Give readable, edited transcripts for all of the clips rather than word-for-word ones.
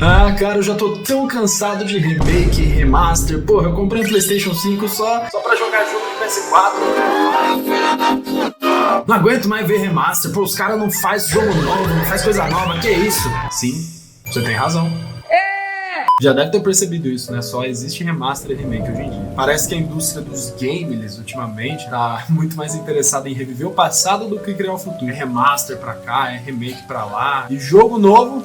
Ah, cara, eu já tô tão cansado de remake, remaster. Porra, eu comprei um PlayStation 5 só pra jogar jogo de PS4. Não aguento mais ver remaster. Pô, os caras não fazem jogo novo, não faz coisa nova. Que isso? Sim, você tem razão. Já deve ter percebido isso, né? Só existe remaster e remake hoje em dia. Parece que a indústria dos games, ultimamente, tá muito mais interessada em reviver o passado do que criar o futuro. É remaster pra cá, é remake pra lá. E jogo novo,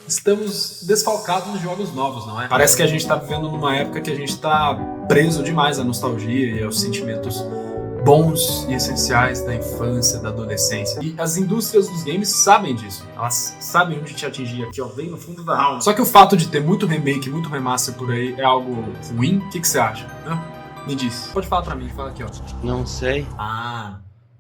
estamos desfalcados nos jogos novos, não é? Parece que a gente tá vivendo numa época que a gente tá preso demais à nostalgia e aos sentimentos bons e essenciais da infância, da adolescência. E as indústrias dos games sabem disso. Elas sabem onde te atingir aqui, ó, bem no fundo da alma. Só que o fato de ter muito remake, muito remaster por aí é algo ruim? O que você acha? Me diz. Pode falar pra mim, fala aqui, ó. Não sei.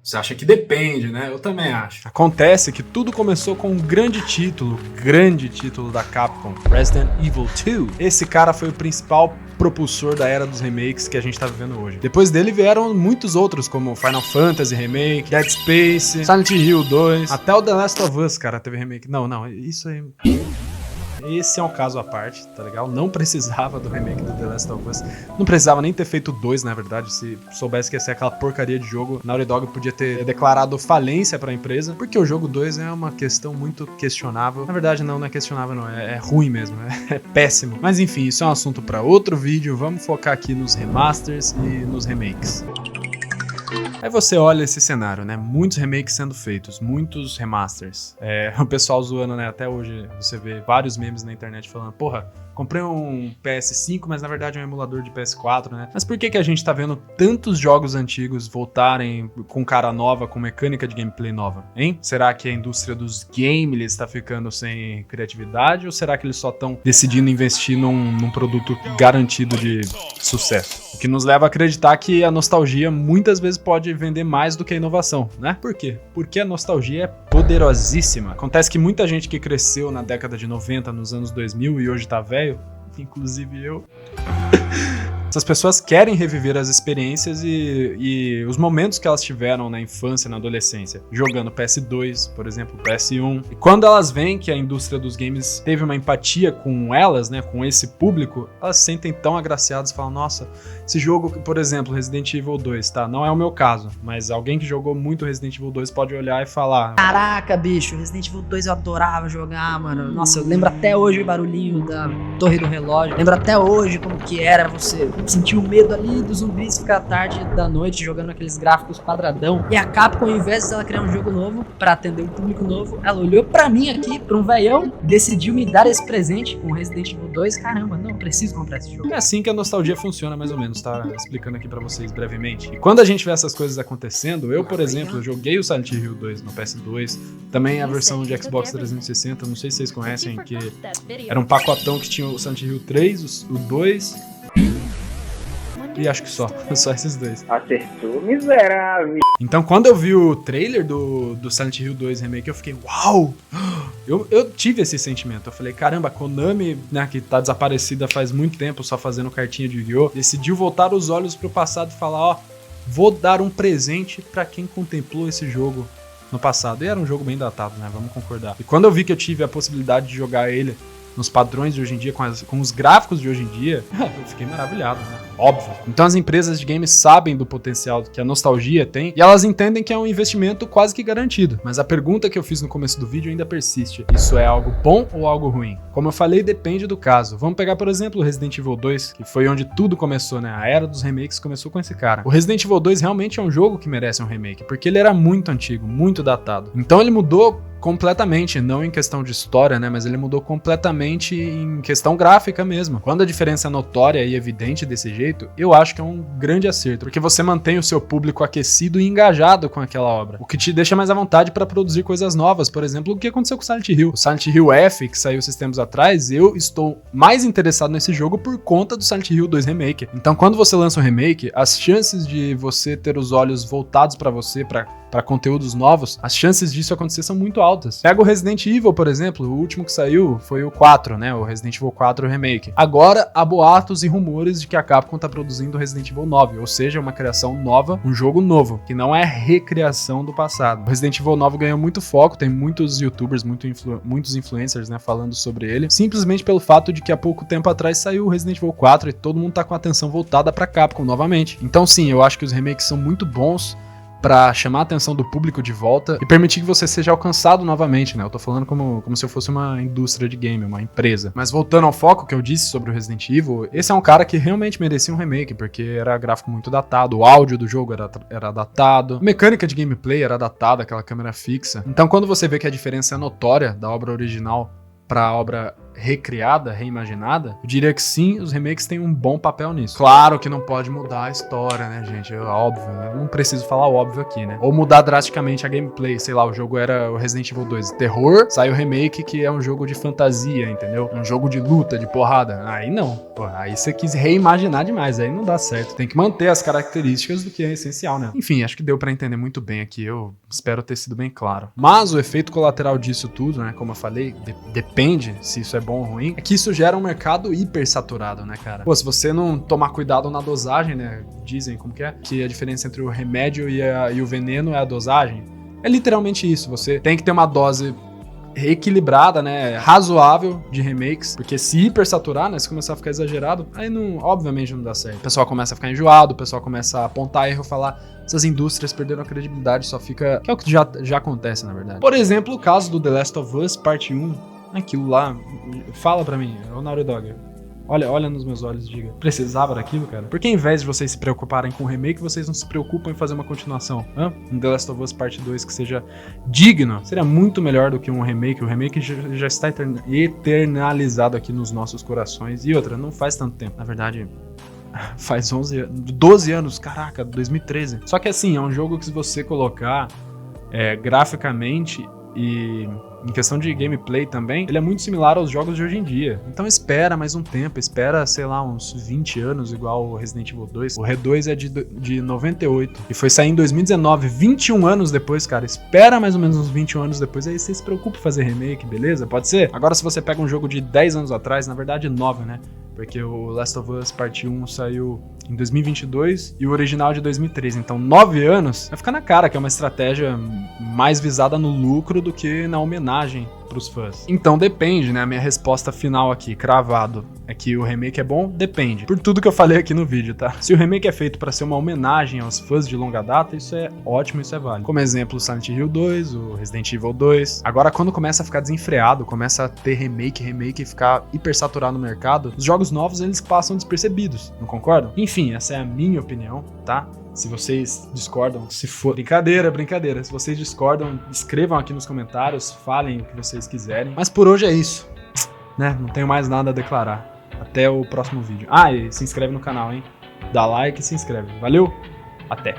Você acha que depende, né? Eu também acho. Acontece que tudo começou com um grande título da Capcom, Resident Evil 2. Esse cara foi o principal propulsor da era dos remakes que a gente tá vivendo hoje. Depois dele vieram muitos outros, como Final Fantasy Remake, Dead Space, Silent Hill 2, até o The Last of Us, cara, teve remake. Não, isso aí... Esse é um caso à parte, tá legal? Não precisava do remake do The Last of Us. Não precisava nem ter feito 2, na verdade. Se soubesse que ia ser aquela porcaria de jogo, Naughty Dog podia ter declarado falência pra empresa, porque o jogo 2 é uma questão muito questionável. Na verdade, não é questionável, não. É ruim mesmo. É péssimo. Mas enfim, isso é um assunto pra outro vídeo. Vamos focar aqui nos remasters e nos remakes. Aí você olha esse cenário, né? Muitos remakes sendo feitos, muitos remasters. O pessoal zoando, né? Até hoje você vê vários memes na internet falando, porra, comprei um PS5, mas na verdade é um emulador de PS4, né? Mas por que a gente tá vendo tantos jogos antigos voltarem com cara nova, com mecânica de gameplay nova, hein? Será que a indústria dos games está ficando sem criatividade ou será que eles só estão decidindo investir num produto garantido de sucesso? O que nos leva a acreditar que a nostalgia muitas vezes pode vender mais do que a inovação, né? Por quê? Porque a nostalgia é poderosíssima. Acontece que muita gente que cresceu na década de 90, nos anos 2000 e hoje tá velho, inclusive eu... Essas pessoas querem reviver as experiências e os momentos que elas tiveram na infância e na adolescência, jogando PS2, por exemplo, PS1. E quando elas veem que a indústria dos games teve uma empatia com elas, né, com esse público, elas se sentem tão agraciadas e falam, nossa, esse jogo, por exemplo, Resident Evil 2, tá? Não é o meu caso, mas alguém que jogou muito Resident Evil 2 pode olhar e falar... Caraca, bicho, Resident Evil 2 eu adorava jogar, mano. Nossa, eu lembro até hoje o barulhinho da torre do relógio. Lembro até hoje como que era você sentir o medo ali dos zumbis ficar tarde da noite jogando aqueles gráficos quadradão. E a Capcom, ao invés de ela criar um jogo novo pra atender um público novo, ela olhou pra mim aqui, pra um velhão, decidiu me dar esse presente com Resident Evil 2. Caramba, não, preciso comprar esse jogo. É assim que a nostalgia funciona, mais ou menos, tá? Explicando aqui pra vocês brevemente. E quando a gente vê essas coisas acontecendo, eu, por exemplo, eu joguei o Silent Hill 2 no PS2, também a versão de Xbox 360, não sei se vocês conhecem, que era um pacotão que tinha o Silent Hill 3, o 2... E acho que só esses dois. Acertou, miserável. Então quando eu vi o trailer do Silent Hill 2 Remake, eu fiquei, uau! Eu tive esse sentimento, eu falei, caramba, a Konami, né, que tá desaparecida faz muito tempo, só fazendo cartinha de Yu-Gi-Oh!, decidiu voltar os olhos pro passado e falar, ó, vou dar um presente pra quem contemplou esse jogo no passado. E era um jogo bem datado, né, vamos concordar. E quando eu vi que eu tive a possibilidade de jogar ele nos padrões de hoje em dia, com os gráficos de hoje em dia, eu fiquei maravilhado, né? Óbvio. Então as empresas de games sabem do potencial que a nostalgia tem e elas entendem que é um investimento quase que garantido. Mas a pergunta que eu fiz no começo do vídeo ainda persiste. Isso é algo bom ou algo ruim? Como eu falei, depende do caso. Vamos pegar, por exemplo, o Resident Evil 2, que foi onde tudo começou, né? A era dos remakes começou com esse cara. O Resident Evil 2 realmente é um jogo que merece um remake, porque ele era muito antigo, muito datado. Então ele mudou completamente, não em questão de história, né, mas ele mudou completamente em questão gráfica mesmo. Quando a diferença é notória e evidente desse jeito, eu acho que é um grande acerto, porque você mantém o seu público aquecido e engajado com aquela obra, o que te deixa mais à vontade para produzir coisas novas, por exemplo, o que aconteceu com Silent Hill. O Silent Hill F, que saiu esses tempos atrás, eu estou mais interessado nesse jogo por conta do Silent Hill 2 Remake. Então, quando você lança um remake, as chances de você ter os olhos voltados para você, para para conteúdos novos, as chances disso acontecer são muito altas. Pega o Resident Evil, por exemplo, o último que saiu foi o 4, né? O Resident Evil 4 Remake. Agora, há boatos e rumores de que a Capcom tá produzindo o Resident Evil 9, ou seja, uma criação nova, um jogo novo, que não é recriação do passado. O Resident Evil 9 ganhou muito foco, tem muitos youtubers, muitos influencers, né, falando sobre ele, simplesmente pelo fato de que há pouco tempo atrás saiu o Resident Evil 4 e todo mundo tá com a atenção voltada pra Capcom novamente. Então sim, eu acho que os remakes são muito bons pra chamar a atenção do público de volta e permitir que você seja alcançado novamente, né? Eu tô falando como se eu fosse uma indústria de game, uma empresa. Mas voltando ao foco que eu disse sobre o Resident Evil, esse é um cara que realmente merecia um remake, porque era gráfico muito datado, o áudio do jogo era datado, a mecânica de gameplay era datada, aquela câmera fixa. Então quando você vê que a diferença é notória da obra original pra obra recriada, reimaginada, eu diria que sim, os remakes têm um bom papel nisso. Claro que não pode mudar a história, né, gente? É óbvio, eu não preciso falar o óbvio aqui, né? Ou mudar drasticamente a gameplay, sei lá, o jogo era o Resident Evil 2 terror, sai o remake que é um jogo de fantasia, entendeu? Um jogo de luta, de porrada. Aí não, pô, aí você quis reimaginar demais, aí não dá certo. Tem que manter as características do que é essencial, né? Enfim, acho que deu pra entender muito bem aqui, eu espero ter sido bem claro. Mas o efeito colateral disso tudo, né, como eu falei, depende se isso é bom ou ruim, é que isso gera um mercado hiper saturado, né, cara? Pô, se você não tomar cuidado na dosagem, né, dizem como que é, que a diferença entre o remédio e o veneno é a dosagem, é literalmente isso, você tem que ter uma dose equilibrada, né, razoável de remakes, porque se hipersaturar, né, se começar a ficar exagerado, aí não, obviamente não dá certo. O pessoal começa a ficar enjoado, o pessoal começa a apontar erro, falar essas indústrias perderam a credibilidade, só fica, que é o que já acontece, na verdade. Por exemplo, o caso do The Last of Us Parte 1, aquilo lá, fala pra mim, ô Naughty Dog, olha nos meus olhos e diga, precisava daquilo, cara? Porque ao invés de vocês se preocuparem com o remake, vocês não se preocupam em fazer uma continuação, um The Last of Us Parte 2 que seja digno, seria muito melhor do que um remake. O remake já está eternalizado aqui nos nossos corações, e outra, não faz tanto tempo, na verdade faz 12 anos, caraca, 2013. Só que assim, é um jogo que se você colocar graficamente e em questão de gameplay também, ele é muito similar aos jogos de hoje em dia. Então espera mais um tempo, espera, sei lá, uns 20 anos, igual o Resident Evil 2. O R2 é de 98 e foi sair em 2019, 21 anos depois, cara. Espera mais ou menos uns 21 anos depois, aí você se preocupa em fazer remake, beleza? Pode ser? Agora se você pega um jogo de 10 anos atrás, na verdade 9, né? Porque o Last of Us Parte 1 saiu em 2022 e o original de 2013. Então 9 anos, vai ficar na cara que é uma estratégia mais visada no lucro do que na homenagem pros fãs. Então depende, né? A minha resposta final aqui, cravado, é que o remake é bom? Depende. Por tudo que eu falei aqui no vídeo, tá? Se o remake é feito pra ser uma homenagem aos fãs de longa data, isso é ótimo, isso é válido. Como exemplo, o Silent Hill 2, o Resident Evil 2. Agora, quando começa a ficar desenfreado, começa a ter remake e ficar hiper saturado no mercado, os jogos novos, eles passam despercebidos, não concordam? Enfim, essa é a minha opinião, tá? Se vocês discordam, se for... Brincadeira. Se vocês discordam, escrevam aqui nos comentários, falem o que vocês quiserem. Mas por hoje é isso, né? Não tenho mais nada a declarar. Até o próximo vídeo. Ah, e se inscreve no canal, hein? Dá like e se inscreve. Valeu, até!